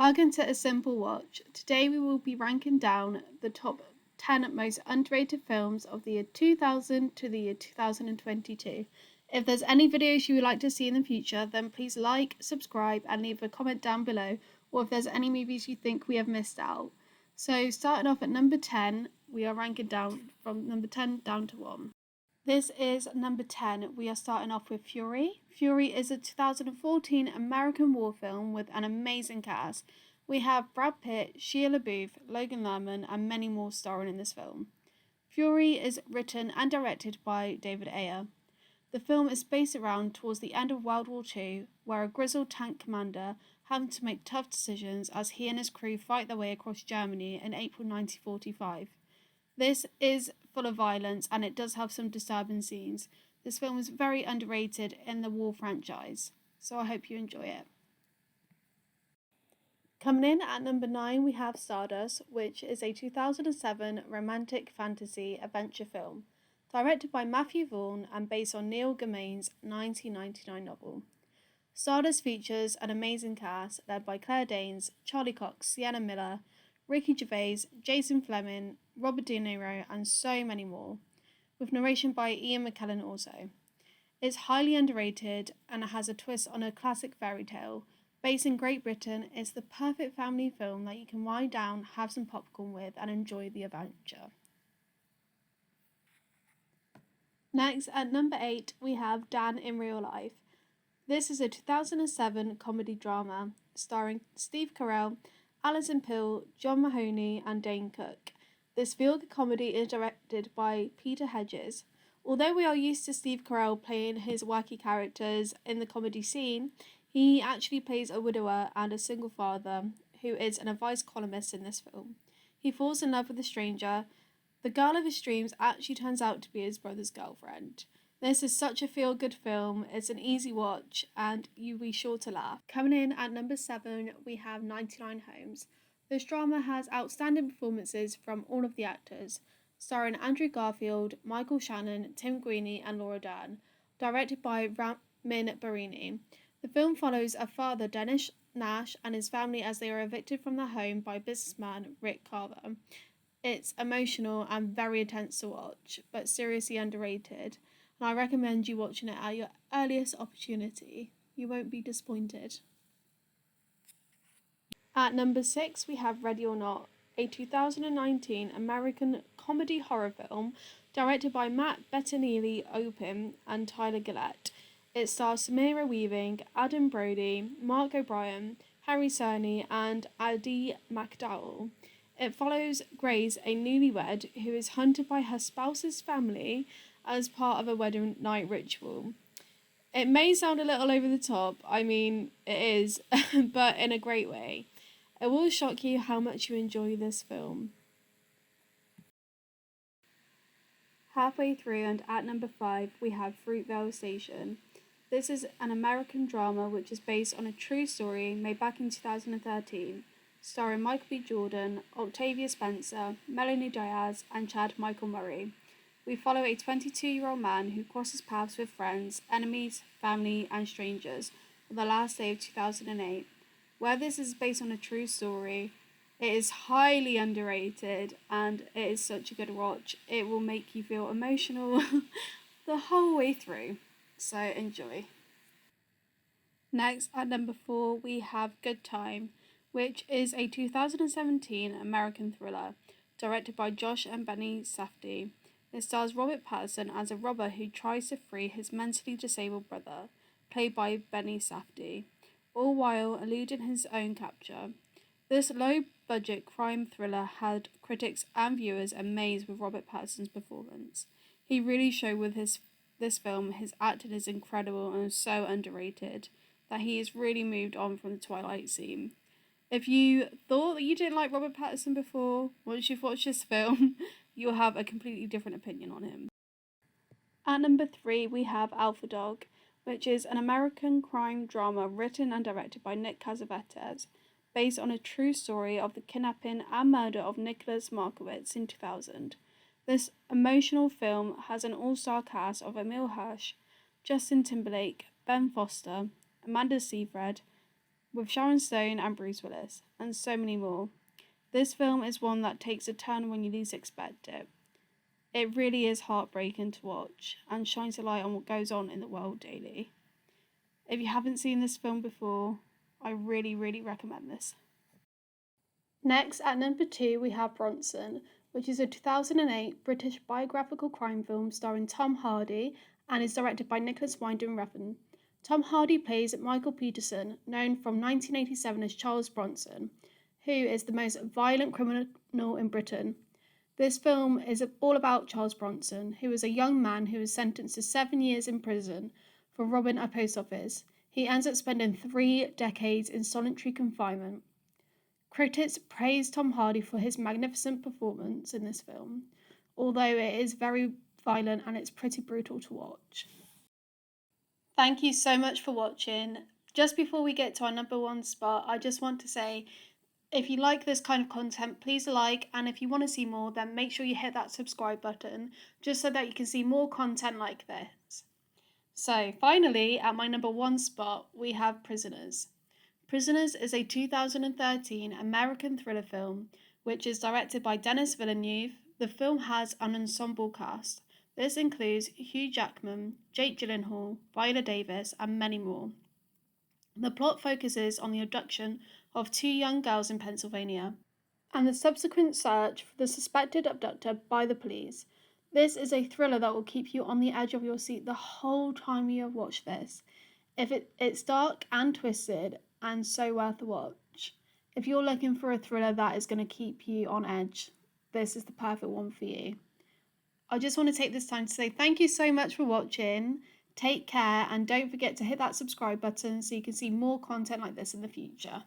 Welcome to A Simple Watch. Today we will be ranking down the top 10 most underrated films of the year 2000 to the year 2022. If there's any videos you would like to see in the future, then please like, subscribe, and leave a comment down below, or if there's any movies you think we have missed out. So, starting off at number 10, we are ranking down from number 10 down to 1. This is number 10. We are starting off with Fury. Fury is a 2014 American war film with an amazing cast. We have Brad Pitt, Shia LaBeouf, Logan Lerman, and many more starring in this film. Fury is written and directed by David Ayer. The film is based around towards the end of World War II, where a grizzled tank commander having to make tough decisions as he and his crew fight their way across Germany in April 1945. This is full of violence and it does have some disturbing scenes. This film is very underrated in the war franchise, so I hope you enjoy it. Coming in at number 9 we have Stardust, which is a 2007 romantic fantasy adventure film, directed by Matthew Vaughn and based on Neil Gaiman's 1999 novel. Stardust features an amazing cast led by Claire Danes, Charlie Cox, Sienna Miller, Ricky Gervais, Jason Fleming, Robert De Niro, and so many more, with narration by Ian McKellen also. It's highly underrated and it has a twist on a classic fairy tale. Based in Great Britain, it's the perfect family film that you can wind down, have some popcorn with, and enjoy the adventure. Next, at number 8, we have Dan in Real Life. This is a 2007 comedy drama starring Steve Carell, Alison Pill, John Mahoney, and Dane Cook. This feel-good comedy is directed by Peter Hedges. Although we are used to Steve Carell playing his wacky characters in the comedy scene, he actually plays a widower and a single father who is an advice columnist in this film. He falls in love with a stranger. The girl of his dreams actually turns out to be his brother's girlfriend. This is such a feel-good film, it's an easy watch, and you'll be sure to laugh. Coming in at number 7, we have 99 Homes. This drama has outstanding performances from all of the actors, starring Andrew Garfield, Michael Shannon, Tim Greeney, and Laura Dern, directed by Ramin Barini. The film follows a father, Dennis Nash, and his family as they are evicted from their home by businessman Rick Carver. It's emotional and very intense to watch, but seriously underrated. And I recommend you watching it at your earliest opportunity. You won't be disappointed. At number 6, we have Ready or Not, a 2019 American comedy horror film directed by Matt Bettinelli-Opim and Tyler Gillette. It stars Samira Weaving, Adam Brody, Mark O'Brien, Harry Cerny, and Adi McDowell. It follows Grace, a newlywed who is hunted by her spouse's family as part of a wedding night ritual. It may sound a little over the top, I mean, it is, but in a great way. It will shock you how much you enjoy this film. Halfway through and at number 5, we have Fruitvale Station. This is an American drama which is based on a true story made back in 2013, starring Michael B. Jordan, Octavia Spencer, Melanie Diaz, and Chad Michael Murray. We follow a 22-year-old man who crosses paths with friends, enemies, family, and strangers on the last day of 2008. Where this is based on a true story, it is highly underrated and it is such a good watch. It will make you feel emotional the whole way through, so enjoy. Next, at number 4, we have Good Time, which is a 2017 American thriller directed by Josh and Benny Safdie. It stars Robert Pattinson as a robber who tries to free his mentally disabled brother, played by Benny Safdie, all while eluding his own capture. This low-budget crime thriller had critics and viewers amazed with Robert Pattinson's performance. He really showed with this film his acting is incredible and so underrated that he has really moved on from the Twilight scene. If you thought that you didn't like Robert Pattinson before, once you've watched this film, you'll have a completely different opinion on him. At number 3, we have Alpha Dog, which is an American crime drama written and directed by Nick Cassavetes, based on a true story of the kidnapping and murder of Nicholas Markowitz in 2000. This emotional film has an all-star cast of Emil Hirsch, Justin Timberlake, Ben Foster, Amanda Seyfried, with Sharon Stone and Bruce Willis, and so many more. This film is one that takes a turn when you least expect it. It really is heartbreaking to watch and shines a light on what goes on in the world daily. If you haven't seen this film before, I really, really recommend this. Next, at number 2, we have Bronson, which is a 2008 British biographical crime film starring Tom Hardy and is directed by Nicholas Winding Refn. Tom Hardy plays Michael Peterson, known from 1987 as Charles Bronson, who is the most violent criminal in Britain. This film is all about Charles Bronson, who is a young man who is sentenced to 7 years in prison for robbing a post office. He ends up spending 3 decades in solitary confinement. Critics praise Tom Hardy for his magnificent performance in this film, although it is very violent and it's pretty brutal to watch. Thank you so much for watching. Just before we get to our number 1 spot, I just want to say, if you like this kind of content, please like, and if you want to see more, then make sure you hit that subscribe button, just so that you can see more content like this. So finally, at my number 1 spot, we have Prisoners. Prisoners is a 2013 American thriller film, which is directed by Denis Villeneuve. The film has an ensemble cast. This includes Hugh Jackman, Jake Gyllenhaal, Viola Davis, and many more. The plot focuses on the abduction of 2 young girls in Pennsylvania and the subsequent search for the suspected abductor by the police. This is a thriller that will keep you on the edge of your seat the whole time you have watched this. It's dark and twisted and so worth a watch. If you're looking for a thriller that is going to keep you on edge, this is the perfect one for you. I just want to take this time to say thank you so much for watching. Take care and don't forget to hit that subscribe button so you can see more content like this in the future.